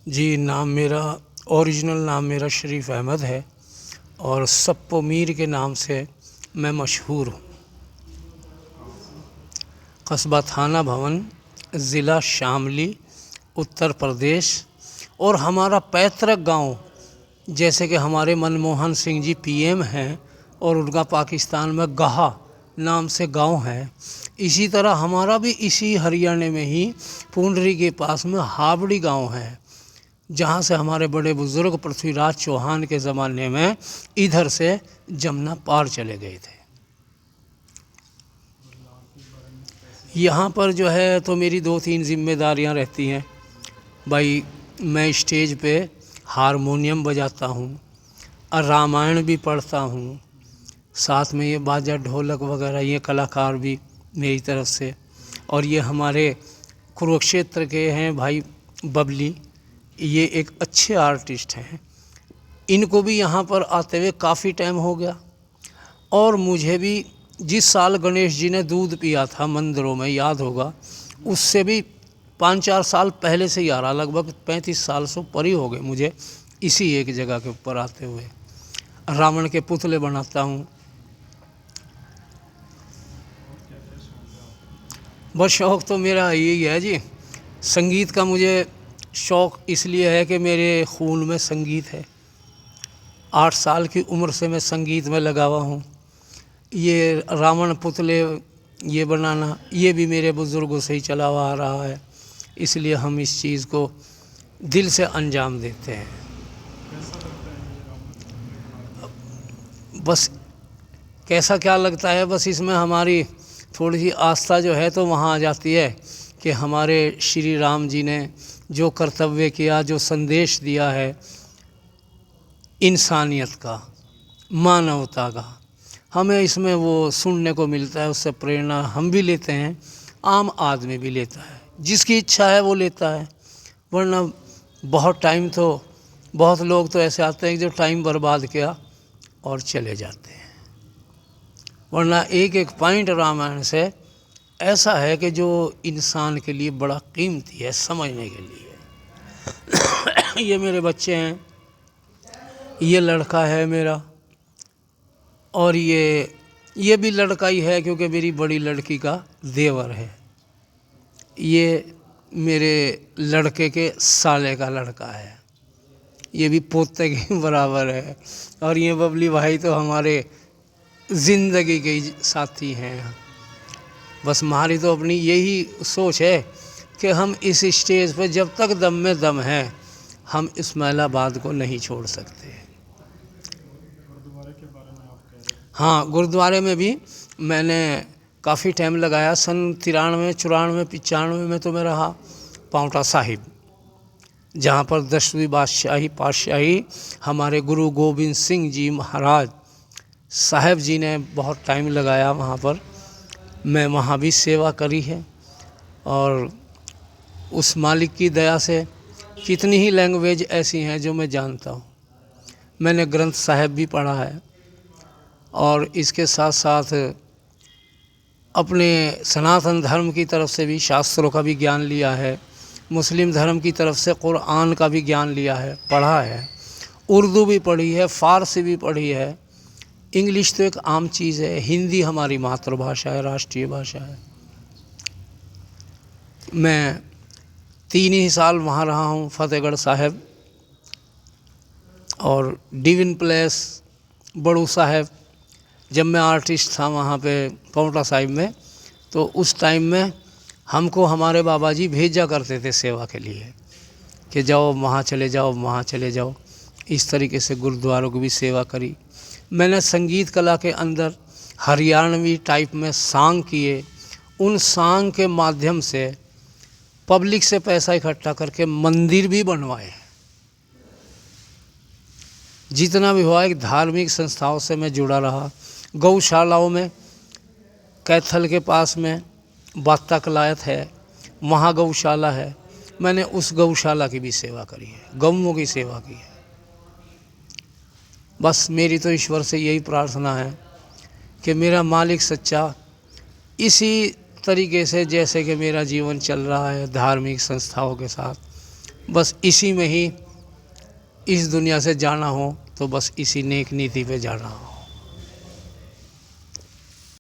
जी, नाम मेरा ओरिजिनल नाम मेरा शरीफ अहमद है और सप्पो मीर के नाम से मैं मशहूर हूँ। कस्बा थाना भवन, ज़िला शामली, उत्तर प्रदेश। और हमारा पैतृक गांव, जैसे कि हमारे मनमोहन सिंह जी पीएम हैं और उनका पाकिस्तान में गाहा नाम से गांव है, इसी तरह हमारा भी इसी हरियाणा में ही पुंडरी के पास में हाबड़ी गांव है, जहाँ से हमारे बड़े बुज़ुर्ग पृथ्वीराज चौहान के ज़माने में इधर से जमुना पार चले गए थे। यहाँ पर जो है तो मेरी 2-3 जिम्मेदारियाँ रहती हैं। भाई, मैं स्टेज पे हारमोनियम बजाता हूँ और रामायण भी पढ़ता हूँ, साथ में ये बाजा ढोलक वगैरह ये कलाकार भी मेरी तरफ से। और ये हमारे कुरुक्षेत्र के हैं भाई बबली, ये एक अच्छे आर्टिस्ट हैं, इनको भी यहाँ पर आते हुए काफ़ी टाइम हो गया। और मुझे भी जिस साल गणेश जी ने दूध पिया था मंदिरों में, याद होगा, उससे भी 5-4 साल पहले से ही आ रहा, लगभग 35 साल से ऊपर ही हो गए मुझे इसी एक जगह के ऊपर आते हुए। रावण के पुतले बनाता हूँ। बस शौक़ तो मेरा यही है जी, संगीत का मुझे शौक़ इसलिए है कि मेरे खून में संगीत है। 8 साल की उम्र से मैं संगीत में लगा हुआ हूँ। ये रावण पुतले ये बनाना, ये भी मेरे बुज़ुर्गों से ही चला हुआ आ रहा है, इसलिए हम इस चीज़ को दिल से अंजाम देते हैं। बस कैसा क्या लगता है, बस इसमें हमारी थोड़ी सी आस्था जो है तो वहाँ आ जाती है कि हमारे श्री राम जी ने जो कर्तव्य किया, जो संदेश दिया है इंसानियत का, मानवता का, हमें इसमें वो सुनने को मिलता है। उससे प्रेरणा हम भी लेते हैं, आम आदमी भी लेता है, जिसकी इच्छा है वो लेता है। वरना बहुत टाइम तो बहुत लोग तो ऐसे आते हैं जो टाइम बर्बाद किया और चले जाते हैं। वरना एक एक पॉइंट रामायण से ऐसा है कि जो इंसान के लिए बड़ा कीमती है समझने के लिए। ये मेरे बच्चे हैं, ये लड़का है मेरा, और ये भी लड़का ही है क्योंकि मेरी बड़ी लड़की का देवर है। ये मेरे लड़के के साले का लड़का है, ये भी पोते के बराबर है। और ये बबली भाई तो हमारे ज़िंदगी के साथी हैं। बस हमारी तो अपनी यही सोच है कि हम इस स्टेज पर जब तक दम में दम है, हम इस्माइलाबाद को नहीं छोड़ सकते। हाँ, गुरुद्वारे में भी मैंने काफ़ी टाइम लगाया। सन 93, 94, 95 में तो मैं रहा पांवटा साहिब, जहाँ पर 10वीं पातशाही हमारे गुरु गोविंद सिंह जी महाराज साहब जी ने बहुत टाइम लगाया वहाँ पर। मैं वहाँ भी सेवा करी है। और उस मालिक की दया से कितनी ही लैंग्वेज ऐसी हैं जो मैं जानता हूँ। मैंने ग्रंथ साहिब भी पढ़ा है और इसके साथ साथ अपने सनातन धर्म की तरफ से भी शास्त्रों का भी ज्ञान लिया है, मुस्लिम धर्म की तरफ से कुरान का भी ज्ञान लिया है, पढ़ा है, उर्दू भी पढ़ी है, फ़ारसी भी पढ़ी है, इंग्लिश तो एक आम चीज़ है, हिंदी हमारी मातृभाषा है, राष्ट्रीय भाषा है। मैं 3 ही साल वहाँ रहा हूँ, फतेहगढ़ साहिब और डिविन प्लेस बड़ू साहिब। जब मैं आर्टिस्ट था वहाँ पे पांवटा साहिब में, तो उस टाइम में हमको हमारे बाबा जी भेजा करते थे सेवा के लिए कि जाओ वहाँ चले जाओ, वहाँ चले जाओ। इस तरीके से गुरुद्वारों की भी सेवा करी। मैंने संगीत कला के अंदर हरियाणवी टाइप में सांग किए। उन सांग के माध्यम से पब्लिक से पैसा इकट्ठा करके मंदिर भी बनवाए। जितना भी हुआ एक धार्मिक संस्थाओं से मैं जुड़ा रहा। गौशालाओं में कैथल के पास में बात्ता कलायत है, वहाँ गौशाला है, मैंने उस गौशाला की भी सेवा करी है, गौओं की सेवा की है। बस मेरी तो ईश्वर से यही प्रार्थना है कि मेरा मालिक सच्चा इसी तरीके से जैसे कि मेरा जीवन चल रहा है धार्मिक संस्थाओं के साथ, बस इसी में ही इस दुनिया से जाना हो तो बस इसी नेक नीति पे जाना हो।